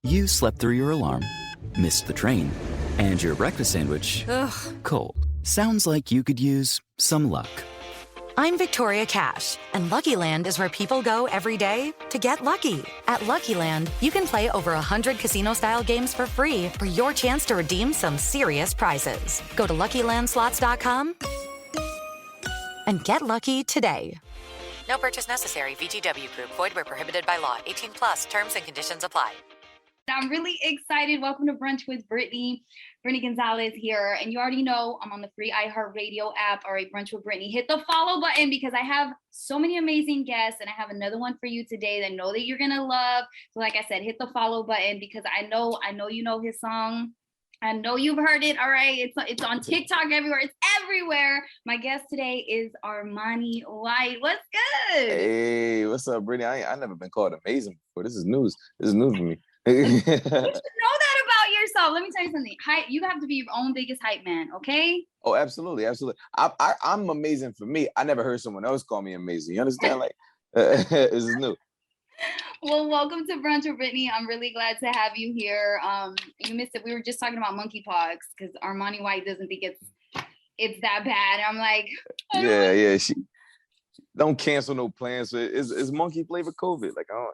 You slept through your alarm, missed the train, and your breakfast sandwich, Ugh. cold. Sounds like you could use some luck. I'm Victoria Cash, and Lucky Land is where people go every day to get lucky. At Lucky Land, you can play over 100 casino-style games for free for your chance to redeem some serious prizes. Go to LuckyLandSlots.com and get lucky today. No purchase necessary. VGW Group. Void where prohibited by law. 18 plus. Terms and conditions apply. I'm really excited. Welcome to Brunch with Brittany. Brittany Gonzalez here. And you already know I'm on the free iHeartRadio app. All right, Brunch with Brittany. Hit the follow button because I have so many amazing guests and I have another one for you today that I know that you're going to love. So like I said, hit the follow button because I know you know his song. I know you've heard it. All right. It's on TikTok everywhere. It's everywhere. My guest today is Armani White. What's good? Hey, what's up, Brittany? I never been called amazing before. This is news. This is news for me. You should know that about yourself. Let me tell you something. You have to be your own biggest hype man, okay? Oh, absolutely, absolutely. I'm amazing for me. I never heard someone else call me amazing. You understand? Like, this is new. Well, welcome to Brunch with Brittany. I'm really glad to have you here. You missed it. We were just talking about monkeypox because Armani White doesn't think it's that bad. I'm like, Yeah. She don't cancel no plans. So it's monkey flavor COVID. Like, I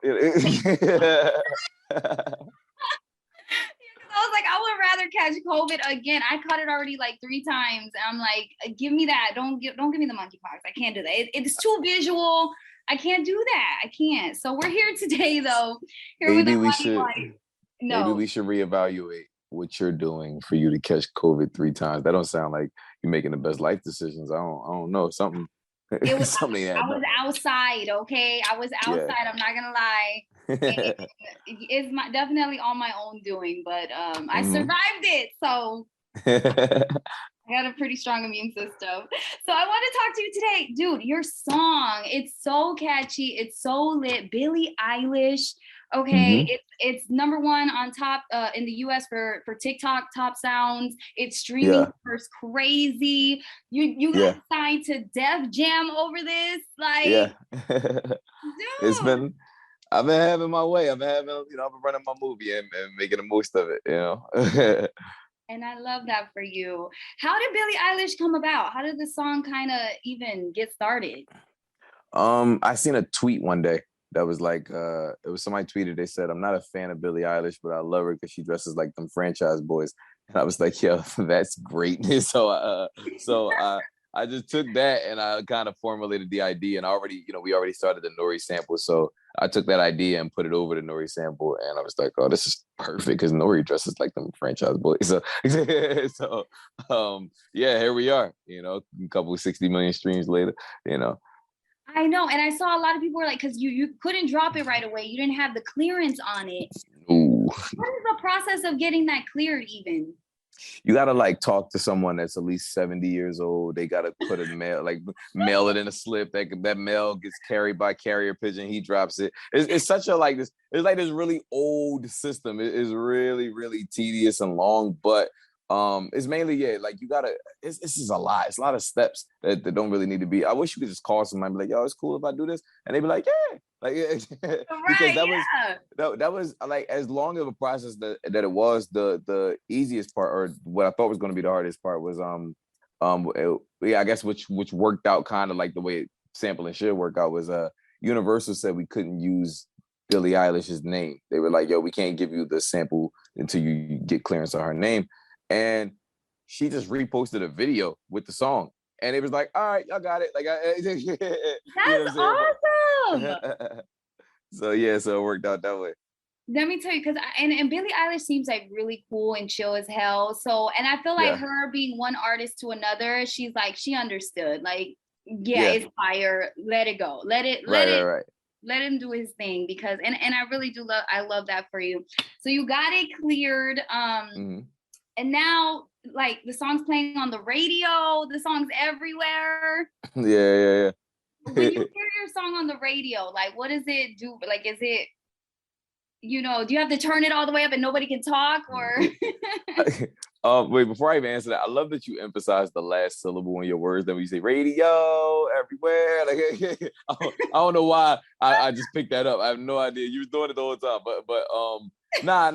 was like, I would rather catch COVID again. I caught it already like 3 times. And I'm like, give me that. Don't give me the monkeypox. I can't do that. It's too visual. I can't do that. I can't. So we're here today, though. Maybe we should reevaluate what you're doing for you to catch COVID 3 times. That don't sound like you're making the best life decisions. I don't know. Something. I was outside, okay? I was outside. Yeah. I'm not gonna lie. It's definitely on my own doing, but I survived it. So I got a pretty strong immune system. So I want to talk to you today. Dude, your song, it's so catchy. It's so lit. Bilie Eilish. Okay, it's number 1 on top in the US for TikTok top sounds. It's streaming first crazy. You got signed to Def Jam over this. Like dude. I've been having my way. I've been running my movie and making the most of it, And I love that for you. How did Bilie Eilish come about? How did the song kind of even get started? I seen a tweet one day that was like, it was somebody tweeted, they said, I'm not a fan of Bilie Eilish, but I love her because she dresses like them franchise boys. And I was like, yo, that's great. So I just took that and I kind of formulated the idea and we already started the Nori sample. So I took that idea and put it over the Nori sample and I was like, oh, this is perfect because Nori dresses like them franchise boys. So, here we are, a couple of 60 million streams later, I know. And I saw a lot of people were like, because you couldn't drop it right away. You didn't have the clearance on it. Ooh. What is the process of getting that cleared even? You got to talk to someone that's at least 70 years old. They got to put mail it in a slip. That mail gets carried by carrier pigeon. He drops it. It's such a it's like this really old system. It is really, really tedious and long, but it's mainly, you gotta, this is a lot. It's a lot of steps that don't really need to be. I wish you could just call somebody and be like, yo, it's cool if I do this. And they'd be like, yeah. Because that was like, as long of a process that it was, the easiest part, or what I thought was going to be the hardest part was, I guess, which worked out kind of like the way sampling should work out was, Universal said we couldn't use Bilie Eilish's name. They were like, yo, we can't give you the sample until you get clearance on her name. And she just reposted a video with the song, and it was like, "All right, y'all got it." Like, that's awesome. So it worked out that way. Let me tell you, because and Bilie Eilish seems like really cool and chill as hell. So, and I feel like her being one artist to another, she's like, she understood. Like, it's fire. Let it go. Let him do his thing because, and I really do love that for you. So you got it cleared. And now, like, the song's playing on the radio. The song's everywhere. Yeah. When you hear your song on the radio, like, what does it do? Like, is it, do you have to turn it all the way up and nobody can talk, or? Wait, before I even answer that, I love that you emphasize the last syllable in your words. Then when you say radio everywhere, like, I don't know why I just picked that up. I have no idea. You were doing it the whole time, but Nah.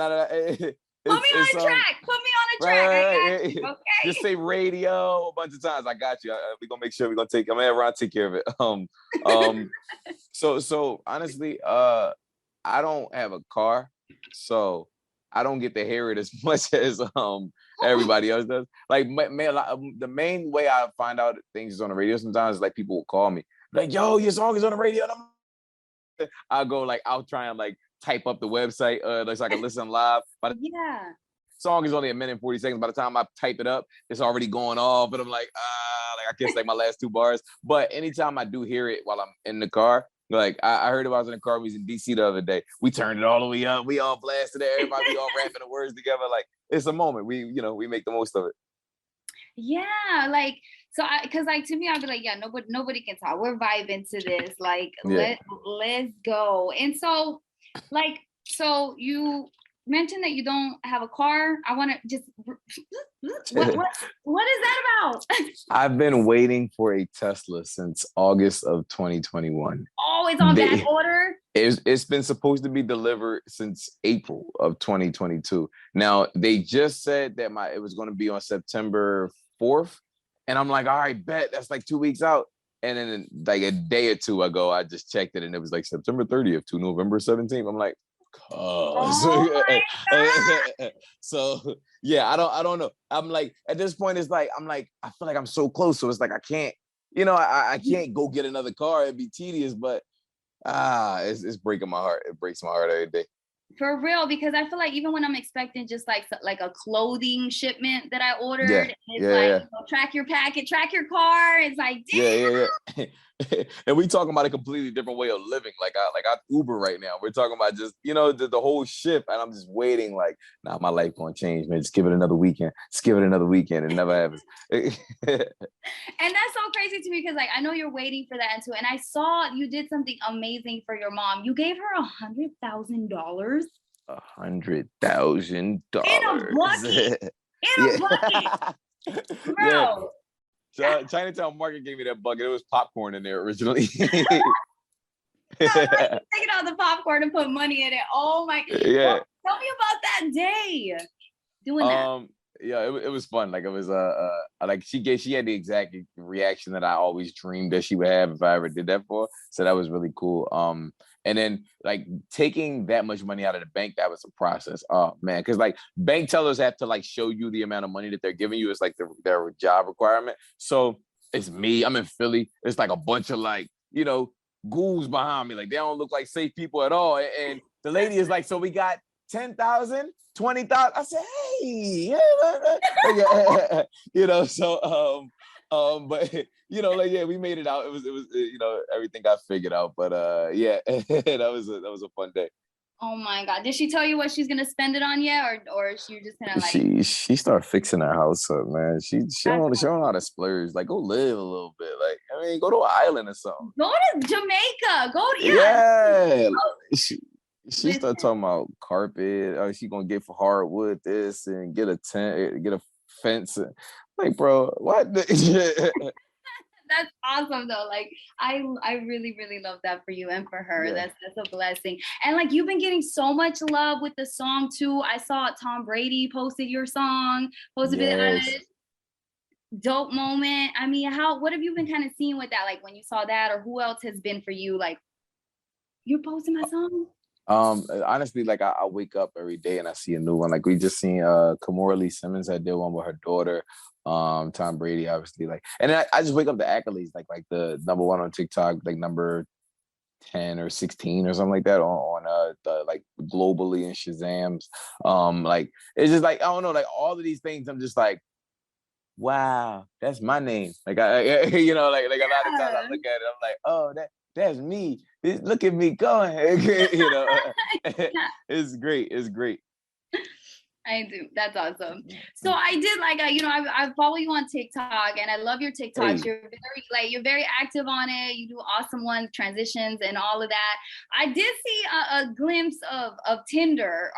Put me on a track. Put me on a track. Right, I got you. Okay. Just say radio a bunch of times. I got you. We're gonna make sure I'm gonna have Ron take care of it. So honestly, I don't have a car, so I don't get to hear it as much as everybody else does. Like the main way I find out things is on the radio sometimes is like people will call me like, "Yo, your song is on the radio." And I'll go like I'll try and like type up the website so I can listen live. But Yeah. song is only a minute and 40 seconds. By the time I type it up, it's already going off, and I'm like, I guess like my last 2 bars. But anytime I do hear it while I'm in the car, like I heard it while I was in the car. We was in DC the other day. We turned it all the way up. We all blasted it. Everybody, we all rapping the words together. Like it's a moment. We make the most of it. Yeah, like so because like to me I'd be like, yeah, nobody can talk. We're vibing to this. Like let's go. And so like so you mentioned that you don't have a car. I want to just what is that about? I've been waiting for a Tesla since August of 2021. Oh, it's on back order? It's been supposed to be delivered since April of 2022. Now, they just said that it was going to be on September 4th. And I'm like, all right, bet. That's like 2 weeks out. And then like a day or two ago, I just checked it and it was like September 30th to November 17th. I'm like, oh my God. So yeah, I don't know. I'm like, at this point, it's like, I feel like I'm so close. So it's like, I can't, I can't go get another car. It'd be tedious, but it's breaking my heart. It breaks my heart every day. For real, because I feel like even when I'm expecting just like a clothing shipment that I ordered, track your packet, track your car. It's like, damn. Yeah. And we talking about a completely different way of living. Like I Uber right now. We're talking about just, the whole shift. And I'm just waiting like, my life gonna change, man. Just give it another weekend. Just give it another weekend. It never happens. And that's so crazy to me because like I know you're waiting for that too. And I saw you did something amazing for your mom. You gave her $100,000. $100,000 in a bucket. In a bucket. Bro. Yeah. Chinatown Market gave me that bucket. It was popcorn in there originally. Taking out the popcorn and put money in it. Oh my God. Yeah. Tell me about that day. Doing that. Yeah, it was fun. Like it was like she had the exact reaction that I always dreamed that she would have if I ever did that for her. So that was really cool. And then like taking that much money out of the bank, that was a process. Oh man, because like bank tellers have to like show you the amount of money that they're giving you. It's like their job requirement. So it's me. I'm in Philly. It's like a bunch of like, ghouls behind me. Like they don't look like safe people at all. And the lady is like, so we got 10,000, 20,000. I said, hey, but we made it out. It was, everything got figured out. But that was a fun day. Oh my God! Did she tell you what she's gonna spend it on yet, or she just kind of like? She started fixing her house up, man. She don't know how to splurge. Like go live a little bit. Like go to an island or something. Go to Jamaica. Go to She started talking about carpet. She gonna get for hardwood this and get a tent, get a fence. Like, bro, what? That's awesome though. Like I really, really love that for you and for her. Yeah. That's a blessing. And like you've been getting so much love with the song too. I saw Tom Brady posted your song, posted Bilie Eilish. Dope moment. I mean, what have you been kind of seeing with that? Like when you saw that, or who else has been for you? Like you're posting my song? Honestly, like I wake up every day and I see a new one. Like we just seen Kamora Lee Simmons had did one with her daughter. Tom Brady, obviously, like, and I just wake up the accolades, like the number 1 on TikTok, like number 10 or 16 or something like that on the like globally in Shazam's. Like it's just like I don't know, like all of these things. I'm just like, wow, that's my name. Like I like a lot of times I look at it, I'm like, oh, that's me. Look at me going. It's great. It's great. I do. That's awesome. So I did I follow you on TikTok and I love your TikToks. Hey. You're very active on it. You do awesome ones, transitions and all of that. I did see a glimpse of Tinder.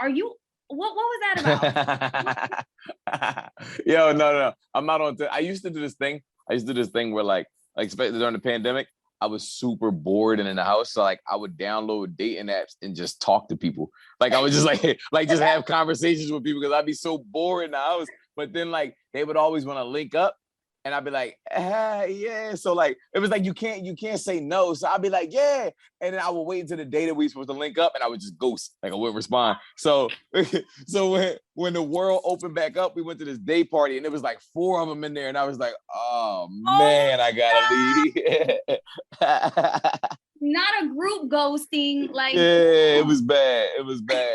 What was that about? Yo, no. I'm not on Tinder. I used to do this thing where like especially during the pandemic, I was super bored and in the house. So like I would download dating apps and just talk to people. Like I would just like just have conversations with people because I'd be so bored in the house. But then like they would always want to link up. And I'd be like, yeah. So like it was like you can't say no. So I'd be like, yeah. And then I would wait until the day that we were supposed to link up, and I would just ghost. Like I wouldn't respond. So when the world opened back up, we went to this day party, and there was like 4 of them in there, and I was like, oh man, I gotta leave. Not a group ghosting, like yeah, it was bad. It was bad.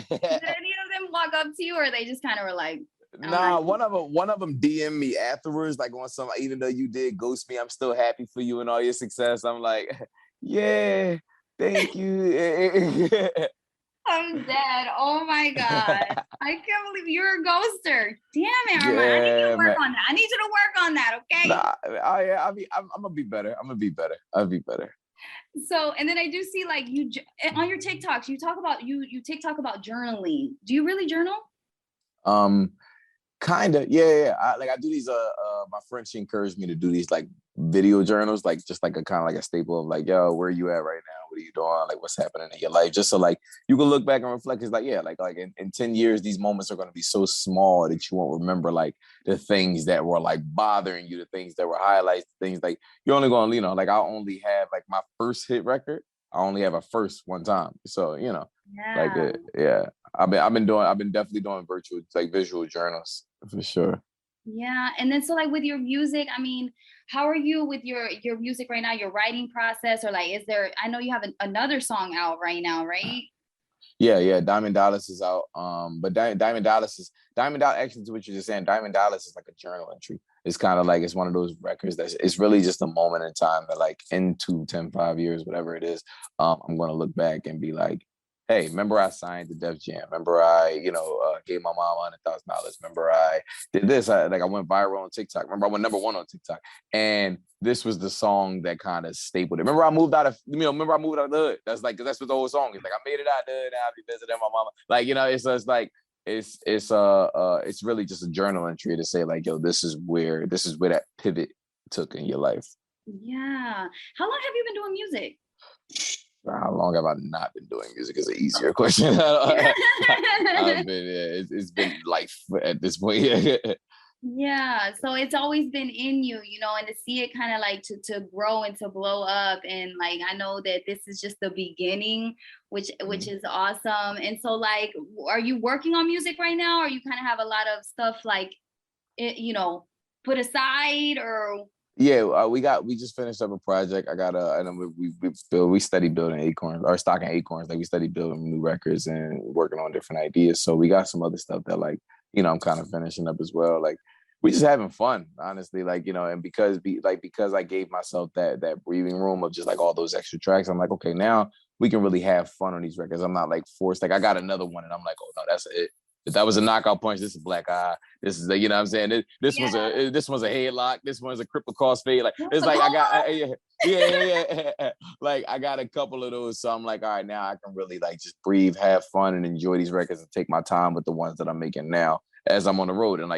Did any of them walk up to you, or they just kind of were like? Nah, one of them DM'd me afterwards, like on some, even though you did ghost me, I'm still happy for you and all your success. I'm like, yeah, thank you. I'm dead. Oh my God. I can't believe you're a ghoster. Damn it, Armani. I need you to work on that. I need you to work on that, okay? Nah, I'm gonna be better. I'll be better. So, and then I do see like you on your TikToks, you talk about you TikTok about journaling. Do you really journal? Kinda, yeah. I do these. My friend, she encouraged me to do these like video journals, like just like a kind of like a staple of like, yo, where are you at right now? What are you doing? Like, what's happening in your life? Just so like you can look back and reflect. It's like, yeah, like in 10 years, these moments are going to be so small that you won't remember like the things that were like bothering you, the things that were highlights, things like you're only going to, like I only have like my first hit record. I only have a first one time, so yeah. I've been definitely doing virtual, like visual journals for sure. Yeah. And then so like with your music, I mean, how are you with your music right now, your writing process, or like, I know you have another song out right now, right? Yeah. Diamond Dollars is out. But Diamond Dollars actually to what you're just saying, Diamond Dollars is like a journal entry. It's kind of like, it's one of those records it's really just a moment in time that like in 2, 10, 5 years, whatever it is, I'm going to look back and be like, hey, remember I signed the Def Jam? Remember I, gave my mom $100,000. Remember I did this? I went viral on TikTok. Remember I went #1 on TikTok. And this was the song that kind of stapled it. Remember I moved out of the hood. That's what the whole song is. Like I made it out there. Now I be visiting my mama. Like, it's like it's really just a journal entry to say like, yo, this is where that pivot took in your life. Yeah. How long have you been doing music? How long have I not been doing music is an easier question. It's been life at this point. Yeah, so it's always been in you, and to see it kind of like to grow and to blow up, and like I know that this is just the beginning, which is awesome. And so like, are you working on music right now, or you kind of have a lot of stuff like put aside, or? Yeah, we just finished up a project. I got we study building acorns or stocking acorns. Like we study building new records and working on different ideas. So we got some other stuff that like, I'm kind of finishing up as well. Like we just having fun, honestly. Like, and because I gave myself that breathing room of just like all those extra tracks, I'm like, okay, now we can really have fun on these records. I'm not like forced. Like I got another one and I'm like, oh no, that's it. If that was a knockout punch, this is black eye. This is what I'm saying. This one's a headlock. This one's a cripple crossfade. Like it's like I got yeah. Like I got a couple of those, so I'm like, all right, now I can really like just breathe, have fun, and enjoy these records and take my time with the ones that I'm making now as I'm on the road and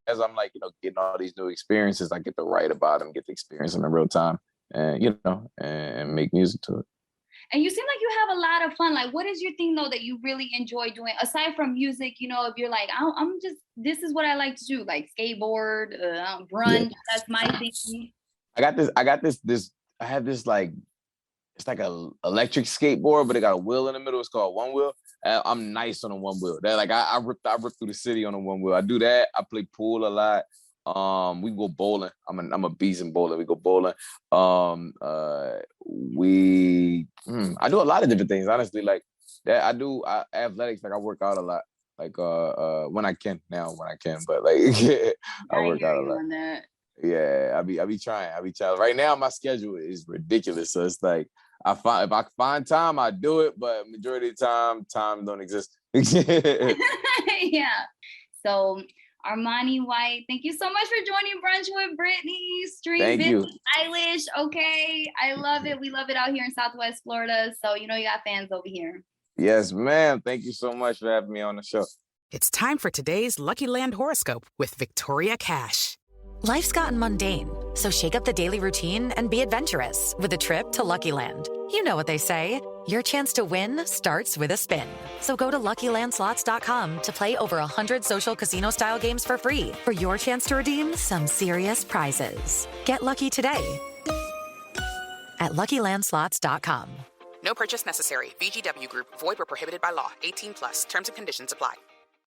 as I'm like getting all these new experiences, I get to write about them, get to experience them in real time, and and make music to it. And you seem like you have a lot of fun. Like, what is your thing though that you really enjoy doing aside from music? If you're like, this is what I like to do, like skateboard, brunch. Yeah. That's my thing. I have this like, it's like a electric skateboard, but it got a wheel in the middle. It's called one wheel. I'm nice on a one wheel. That like I rip through the city on a one wheel. I do that. I play pool a lot. We go bowling. I'm a beast in bowling. We go bowling. I do a lot of different things, honestly. Like that, I athletics. Like I work out a lot. Like when I can, but like I work out a lot. Yeah, I be trying. Right now, my schedule is ridiculous. So it's like if I find time, I do it. But majority of the time don't exist. Yeah. So. Armani White, thank you so much for joining Brunch with Brittany. Stream Bilie Eilish, okay? I love it. We love it out here in Southwest Florida. So, you got fans over here. Yes, ma'am. Thank you so much for having me on the show. It's time for today's Lucky Land horoscope with Victoria Cash. Life's gotten mundane, so shake up the daily routine and be adventurous with a trip to Lucky Land. You know what they say. Your chance to win starts with a spin. So go to LuckyLandSlots.com to play over 100 social casino-style games for free for your chance to redeem some serious prizes. Get lucky today at LuckyLandSlots.com. No purchase necessary. VGW Group. Void where prohibited by law. 18+. Terms and conditions apply.